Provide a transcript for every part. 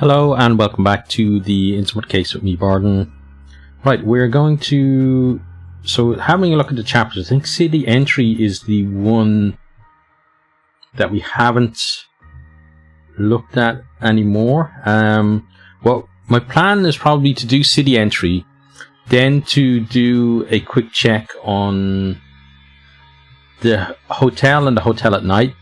Hello and welcome back to the Innsmouth Case with me, Bardon. Right, we're going to... So, having a look at the chapters, I think City Entry is the one that we haven't looked at anymore. Well, my plan is probably to do City Entry, then to do a quick check on the hotel and the hotel at night.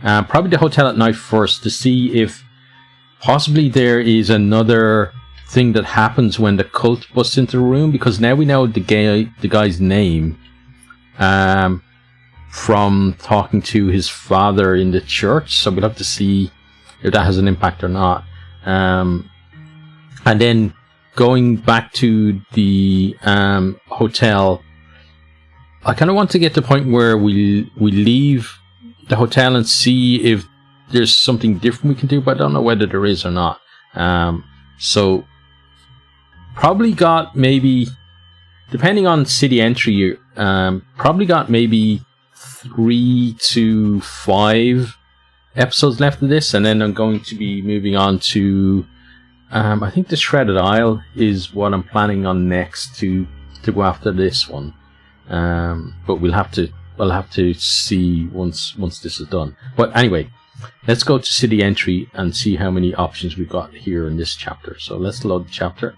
Probably the hotel at night first, to see if possibly there is another thing that happens when the cult busts into the room, because now we know the guy's name from talking to his father in the church, so we'll have to see if that has an impact or not. And then going back to the hotel, I kind of want to get to the point where we leave the hotel and see if there's something different we can do, but I don't know whether there is or not. So probably got maybe, depending on City Entry, probably got maybe 3 to 5 episodes left of this, and then I'm going to be moving on to I think the Shredded Isle is what I'm planning on next to go after this one. But we'll have to see once this is done. But anyway, let's go to City Entry and see how many options we've got here in this chapter. So let's load the chapter.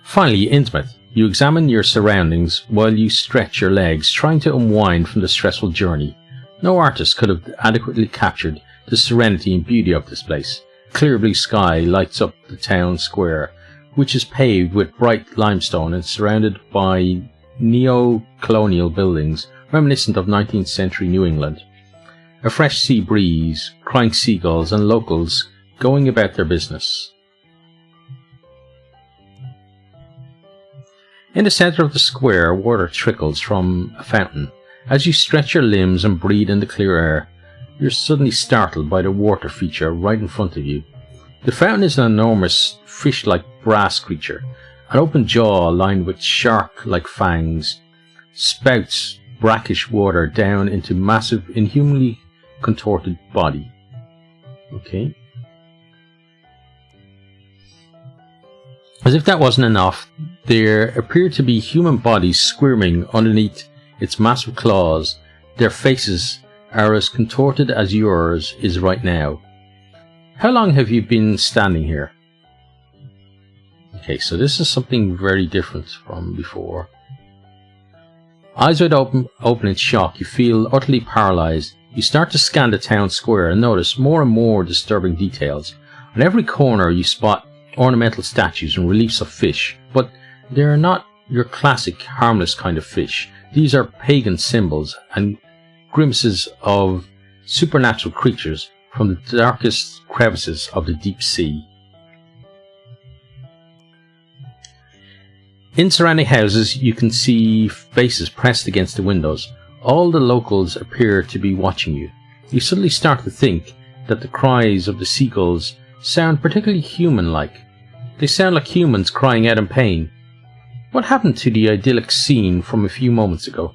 Finally, Innsmouth. You examine your surroundings while you stretch your legs, trying to unwind from the stressful journey. No artist could have adequately captured the serenity and beauty of this place. Clear blue sky lights up the town square, which is paved with bright limestone and surrounded by neo-colonial buildings reminiscent of 19th century New England. A fresh sea breeze, crying seagulls and locals going about their business. In the centre of the square, water trickles from a fountain. As you stretch your limbs and breathe in the clear air, you're suddenly startled by the water feature right in front of you. The fountain is an enormous fish-like brass creature. An open jaw lined with shark-like fangs spouts brackish water down into massive, inhumanly contorted body. Okay. As if that wasn't enough, there appear to be human bodies squirming underneath its massive claws. Their faces are as contorted as yours is right now. How long have you been standing here? Okay, so this is something very different from before. Eyes wide open in shock, you feel utterly paralyzed. You start to scan the town square and notice more and more disturbing details. On every corner you spot ornamental statues and reliefs of fish, but they are not your classic harmless kind of fish. These are pagan symbols and grimaces of supernatural creatures from the darkest crevices of the deep sea. In surrounding houses, you can see faces pressed against the windows. All the locals appear to be watching you. You suddenly start to think that the cries of the seagulls sound particularly human-like. They sound like humans crying out in pain. What happened to the idyllic scene from a few moments ago?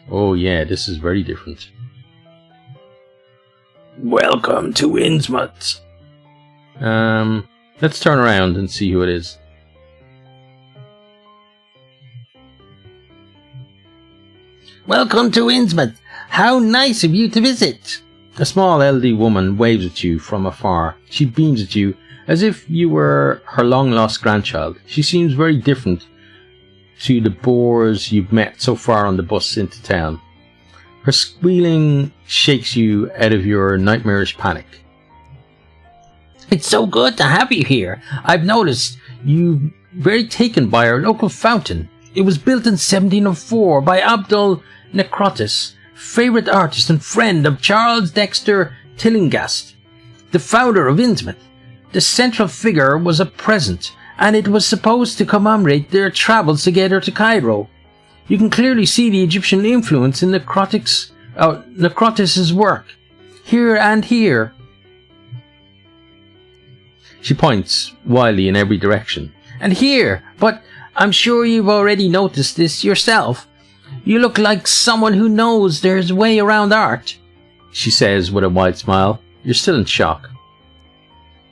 Oh yeah, this is very different. Welcome to Innsmouth. Let's turn around and see who it is. Welcome to Winsmith. How nice of you to visit. A small elderly woman waves at you from afar. She beams at you as if you were her long-lost grandchild. She seems very different to the boors you've met so far on the bus into town. Her squealing shakes you out of your nightmarish panic. It's so good to have you here. I've noticed you're very taken by our local fountain. It was built in 1704 by Abdul Necrotis, favourite artist and friend of Charles Dexter Tillinghast, the founder of Innsmouth. The central figure was a present, and it was supposed to commemorate their travels together to Cairo. You can clearly see the Egyptian influence in Necrotis's work, here and here. She points wildly in every direction. And here, but I'm sure you've already noticed this yourself. You look like someone who knows there's a way around art, she says with a wide smile. You're still in shock.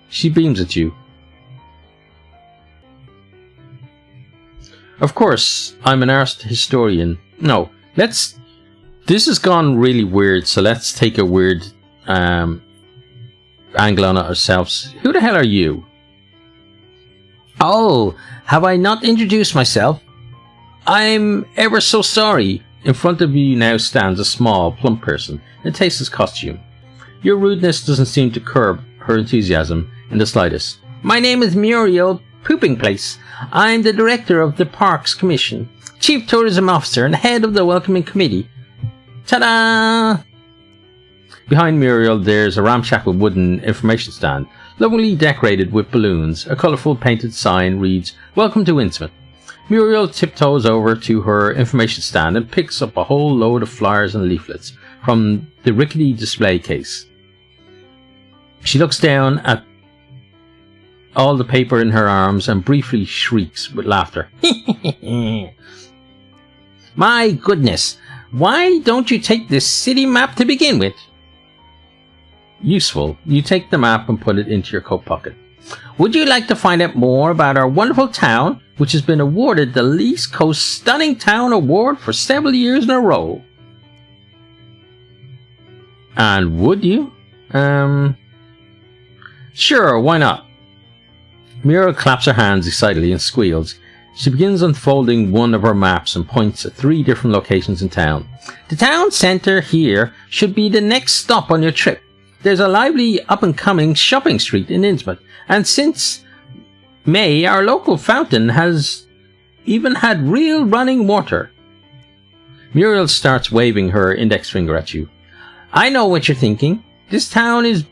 She beams at you. Of course, I'm an art historian. No, this has gone really weird, so let's take a weird angle on it ourselves. Who the hell are you? Oh, have I not introduced myself? I'm ever so sorry. In front of you now stands a small, plump person in tasteless costume. Your rudeness doesn't seem to curb her enthusiasm in the slightest. My name is Muriel Pooping Place. I'm the director of the Parks Commission, chief tourism officer, and head of the welcoming committee. Ta-da! Behind Muriel, there's a ramshackle wooden information stand, lovingly decorated with balloons. A colourful painted sign reads, "Welcome to Winsmith." Muriel tiptoes over to her information stand and picks up a whole load of flyers and leaflets from the rickety display case. She looks down at all the paper in her arms and briefly shrieks with laughter. My goodness, why don't you take this city map to begin with? Useful. You take the map and put it into your coat pocket. Would you like to find out more about our wonderful town, which has been awarded the East Coast Stunning Town Award for several years in a row? And would you? Sure, why not? Muriel claps her hands excitedly and squeals. She begins unfolding one of her maps and points at 3 different locations in town. The town centre here should be the next stop on your trip. There's a lively up-and-coming shopping street in Innsmouth, and since May, our local fountain has even had real running water. Muriel starts waving her index finger at you. I know what you're thinking. This town is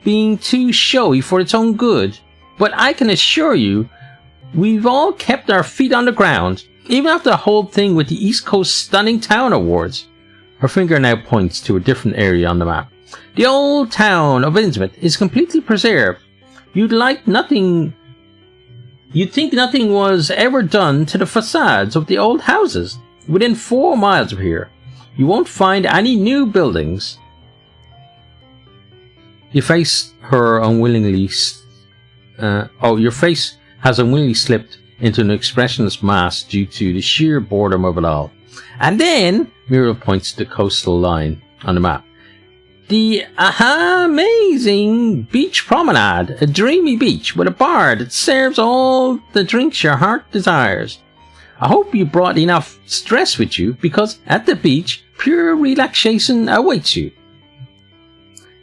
being too showy for its own good, but I can assure you, we've all kept our feet on the ground, even after the whole thing with the East Coast Stunning Town Awards. Her finger now points to a different area on the map. The old town of Innsmouth is completely preserved. You'd think nothing was ever done to the facades of the old houses. Within 4 miles of here, you won't find any new buildings. Your face has unwillingly slipped into an expressionless mask due to the sheer boredom of it all. And then, Muriel points to the coastal line on the map. The amazing beach promenade, a dreamy beach with a bar that serves all the drinks your heart desires. I hope you brought enough stress with you, because at the beach, pure relaxation awaits you.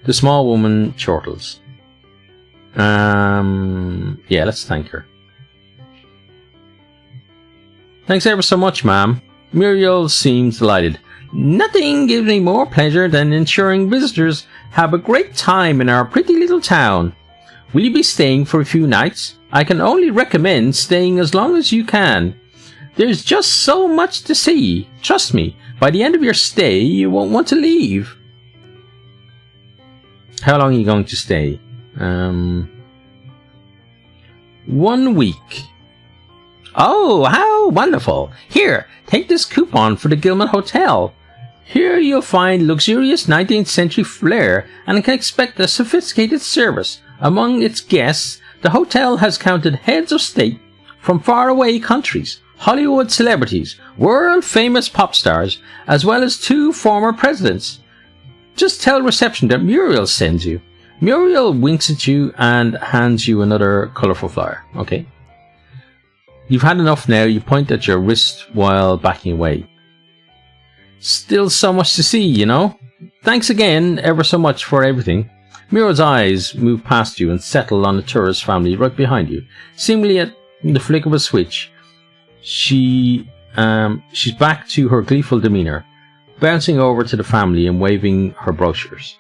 The small woman chortles. Yeah, let's thank her. Thanks ever so much, ma'am. Muriel seems delighted. Nothing gives me more pleasure than ensuring visitors have a great time in our pretty little town. Will you be staying for a few nights? I can only recommend staying as long as you can. There's just so much to see. Trust me, by the end of your stay, you won't want to leave. How long are you going to stay? 1 week. Oh, how wonderful. Here, take this coupon for the Gilman Hotel. Here you'll find luxurious 19th century flair and can expect a sophisticated service. Among its guests, the hotel has counted heads of state from faraway countries, Hollywood celebrities, world-famous pop stars, as well as 2 former presidents. Just tell reception that Muriel sends you. Muriel winks at you and hands you another colourful flyer. Okay. You've had enough now. You point at your wrist while backing away. Still so much to see, you know. Thanks again ever so much for everything. Muriel's eyes move past you and settle on the tourist family right behind you. Seemingly at the flick of a switch, she's back to her gleeful demeanour, bouncing over to the family and waving her brochures.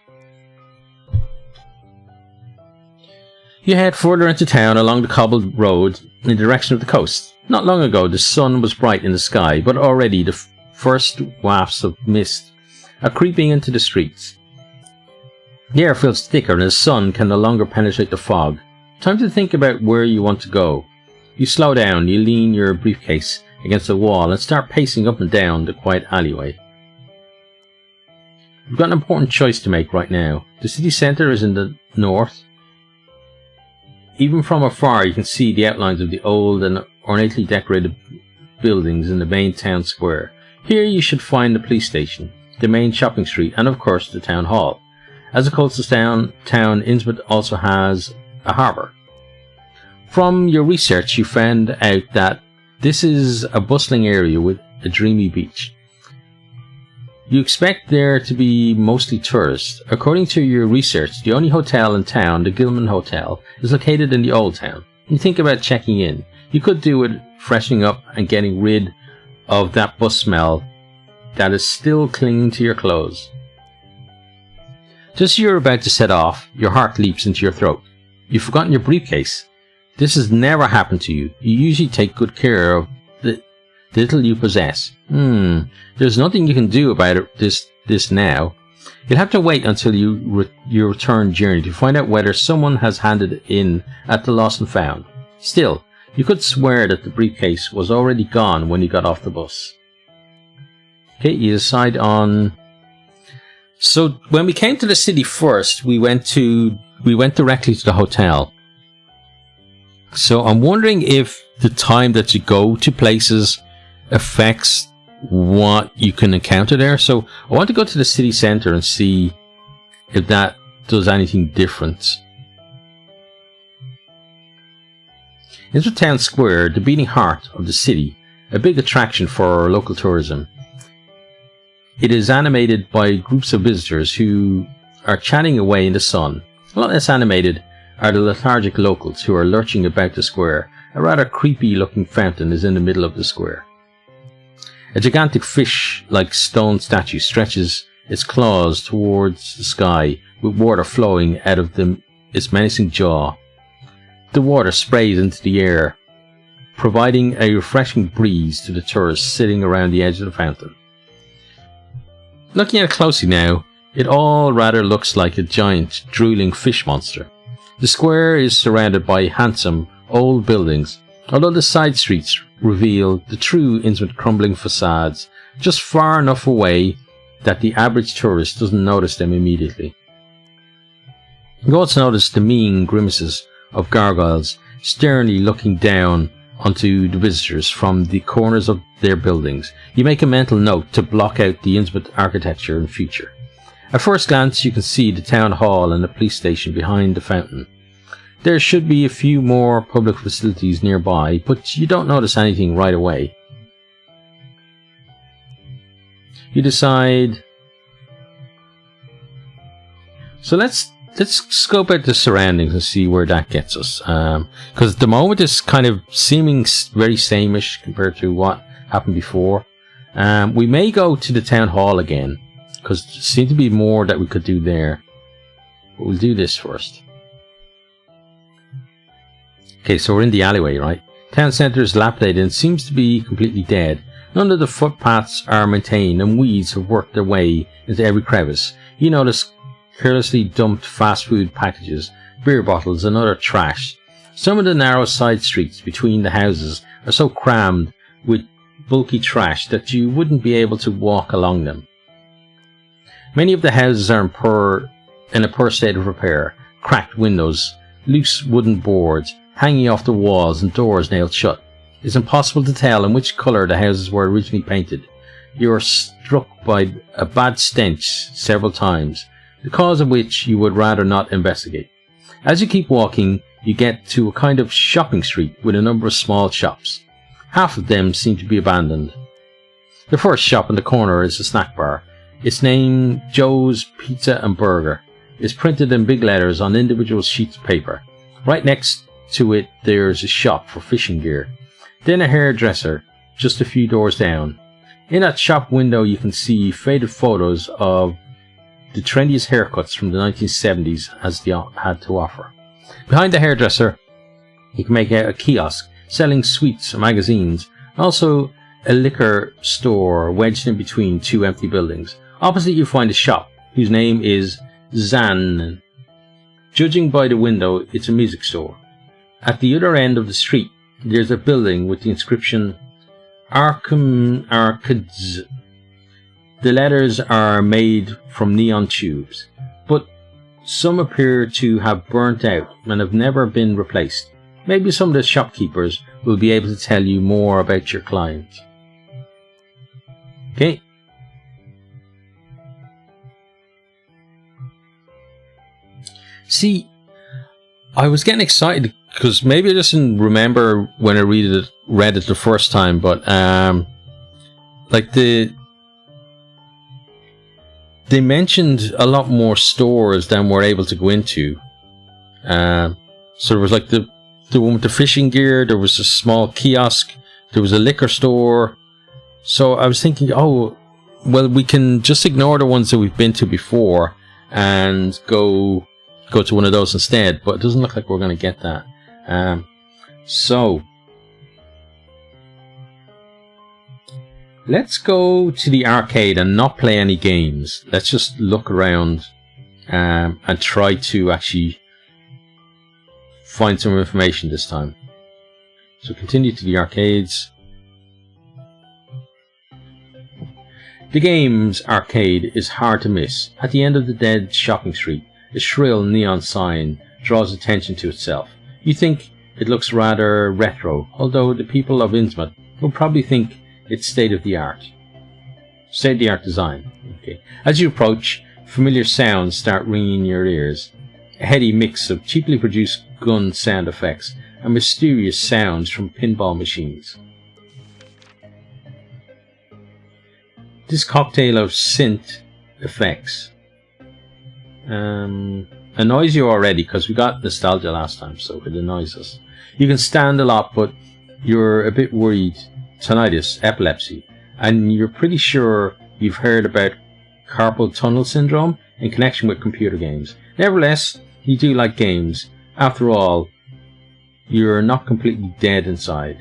You head further into town along the cobbled road in the direction of the coast. Not long ago, the sun was bright in the sky, but already the first wafts of mist are creeping into the streets. The air feels thicker and the sun can no longer penetrate the fog. Time to think about where you want to go. You slow down, you lean your briefcase against the wall and start pacing up and down the quiet alleyway. You've got an important choice to make right now. The city centre is in the north. Even from afar you can see the outlines of the old and ornately decorated buildings in the main town square. Here you should find the police station, the main shopping street, and of course the town hall. As a coastal town, Innsmouth also has a harbour. From your research you found out that this is a bustling area with a dreamy beach. You expect there to be mostly tourists. According to your research, the only hotel in town, the Gilman Hotel, is located in the old town. You think about checking in. You could do it freshening up and getting rid of that bus smell that is still clinging to your clothes. Just as you're about to set off, your heart leaps into your throat. You've forgotten your briefcase. This has never happened to you. You usually take good care of the little you possess. There's nothing you can do about it this now. You'll have to wait until your return journey to find out whether someone has handed it in at the lost and found. Still, you could swear that the briefcase was already gone when you got off the bus. Okay, you decide on... So when we came to the city first, we went directly to the hotel. So I'm wondering if the time that you go to places affects what you can encounter there. So I want to go to the city centre and see if that does anything different. Into Town Square, the beating heart of the city, a big attraction for local tourism. It is animated by groups of visitors who are chatting away in the sun. A lot less animated are the lethargic locals who are lurching about the square. A rather creepy looking fountain is in the middle of the square. A gigantic fish-like stone statue stretches its claws towards the sky with water flowing out of its menacing jaw. The water sprays into the air, providing a refreshing breeze to the tourists sitting around the edge of the fountain. Looking at it closely now, it all rather looks like a giant, drooling fish monster. The square is surrounded by handsome, old buildings, although the side streets reveal the true Innsmouth crumbling facades just far enough away that the average tourist doesn't notice them immediately. You also notice the mean grimaces of gargoyles sternly looking down onto the visitors from the corners of their buildings. You make a mental note to block out the Innsmouth architecture in future. At first glance you can see the town hall and the police station behind the fountain. There should be a few more public facilities nearby, but you don't notice anything right away. You decide... So let's scope out the surroundings and see where that gets us. Because at the moment it's kind of seeming very same-ish compared to what happened before. We may go to the town hall again, because there seems to be more that we could do there. But we'll do this first. Okay, so we're in the alleyway, right? Town centre is dilapidated and seems to be completely dead. None of the footpaths are maintained and weeds have worked their way into every crevice. You notice carelessly dumped fast food packages, beer bottles and other trash. Some of the narrow side streets between the houses are so crammed with bulky trash that you wouldn't be able to walk along them. Many of the houses are in a poor state of repair. Cracked windows, loose wooden boards hanging off the walls and doors nailed shut. It's impossible to tell in which colour the houses were originally painted. You are struck by a bad stench several times, the cause of which you would rather not investigate. As you keep walking, you get to a kind of shopping street with a number of small shops. Half of them seem to be abandoned. The first shop in the corner is a snack bar. Its name, Joe's Pizza and Burger, is printed in big letters on individual sheets of paper. Right next to it there's a shop for fishing gear. Then a hairdresser just a few doors down. In that shop window you can see faded photos of the trendiest haircuts from the 1970s as they had to offer. Behind the hairdresser you can make out a kiosk selling sweets and magazines, also a liquor store wedged in between two empty buildings. Opposite you find a shop whose name is Zan. Judging by the window, it's a music store. At the other end of the street there's a building with the inscription Arcades. The letters are made from neon tubes, but some appear to have burnt out and have never been replaced. Maybe some of the shopkeepers will be able to tell you more about your client. Okay. See, I was getting excited because maybe I just didn't remember when I read it the first time, but like they mentioned a lot more stores than we're able to go into. So there was like the one with the fishing gear, there was a small kiosk, there was a liquor store. So I was thinking, oh, well, we can just ignore the ones that we've been to before and go to one of those instead, but it doesn't look like we're going to get that. So let's go to the arcade and not play any games. Let's just look around and try to actually find some information this time. So continue to the arcades. The games arcade is hard to miss. At the end of the dead shopping street, a shrill neon sign draws attention to itself. You think it looks rather retro, although the people of Innsmouth will probably think it's state-of-the-art. State-of-the-art design. Okay. As you approach, familiar sounds start ringing in your ears. A heady mix of cheaply produced gun sound effects and mysterious sounds from pinball machines. This cocktail of synth effects annoys you already because we got nostalgia last time, so it annoys us. You can stand a lot, but you're a bit worried. Tinnitus, epilepsy, and you're pretty sure you've heard about carpal tunnel syndrome in connection with computer games. Nevertheless, you do like games. After all, you're not completely dead inside.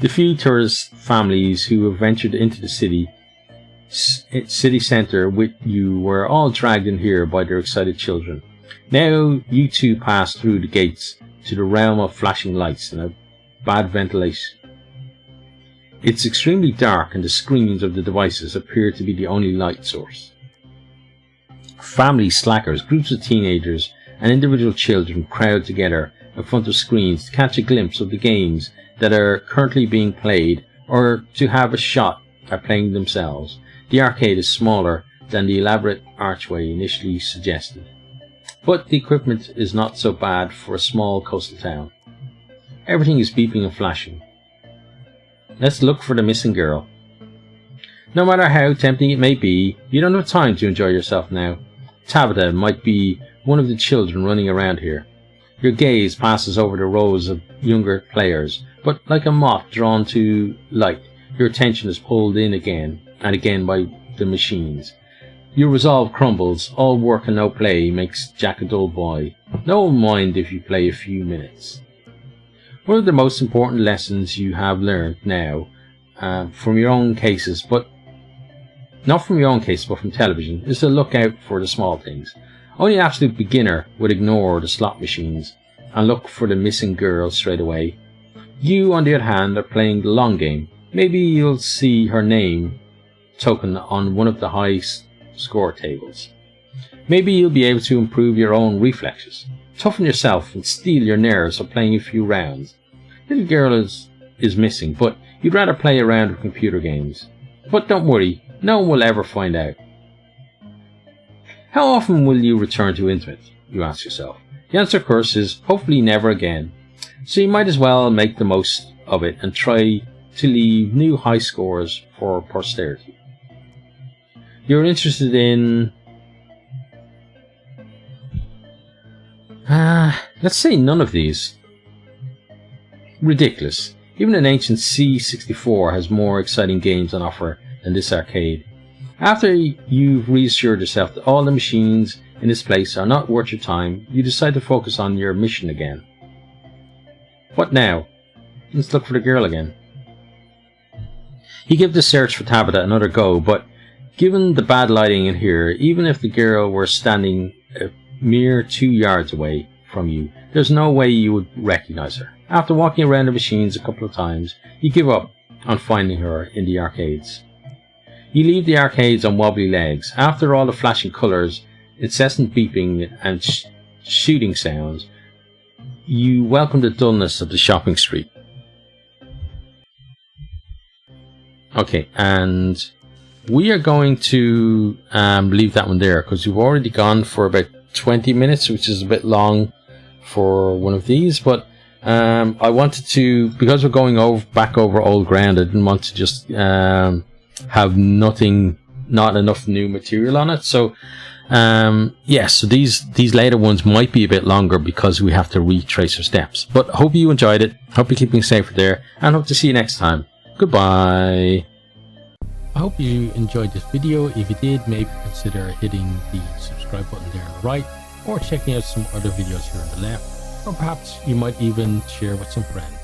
The few tourist families who have ventured into the city centre with you were all dragged in here by their excited children. Now you two pass through the gates to the realm of flashing lights and a bad ventilation. It's extremely dark and the screens of the devices appear to be the only light source. Family slackers, groups of teenagers and individual children crowd together in front of screens to catch a glimpse of the games that are currently being played or to have a shot at playing themselves. The arcade is smaller than the elaborate archway initially suggested, but the equipment is not so bad for a small coastal town. Everything is beeping and flashing. Let's look for the missing girl. No matter how tempting it may be, you don't have time to enjoy yourself now. Tabitha might be one of the children running around here. Your gaze passes over the rows of younger players, but like a moth drawn to light, your attention is pulled in again and again by the machines. Your resolve crumbles. All work and no play makes Jack a dull boy. No one mind if you play a few minutes. One of the most important lessons you have learned now, from your own cases, but not from your own case, but from television, is to look out for the small things. Only an absolute beginner would ignore the slot machines and look for the missing girl straight away. You, on the other hand, are playing the long game. Maybe you'll see her name token on one of the high score tables. Maybe you'll be able to improve your own reflexes, toughen yourself and steel your nerves for playing a few rounds. Little girl is missing, but you'd rather play a round of computer games. But don't worry, no one will ever find out. How often will you return to Innsmouth, you ask yourself. The answer, of course, is hopefully never again. So you might as well make the most of it and try to leave new high scores for posterity. You're interested in... let's say none of these. Ridiculous. Even an ancient C64 has more exciting games on offer than this arcade. After you've reassured yourself that all the machines in this place are not worth your time, you decide to focus on your mission again. What now? Let's look for the girl again. You give the search for Tabitha another go, but given the bad lighting in here, even if the girl were standing a mere 2 yards away from you, there's no way you would recognize her. After walking around the machines a couple of times, you give up on finding her in the arcades. You leave the arcades on wobbly legs. After all the flashing colours, incessant beeping and shooting sounds, you welcome the dullness of the shopping street. Okay, and we are going to leave that one there because we've already gone for about 20 minutes, which is a bit long for one of these, but I wanted to, because we're going back over old ground, I didn't want to just have not enough new material on it. So so these later ones might be a bit longer because we have to retrace our steps. But hope you enjoyed it. Hope you're keeping safe there, and hope to see you next time. Goodbye. I hope you enjoyed this video. If you did, maybe consider hitting the subscribe button there on the right, or checking out some other videos here on the left, or perhaps you might even share with some friends.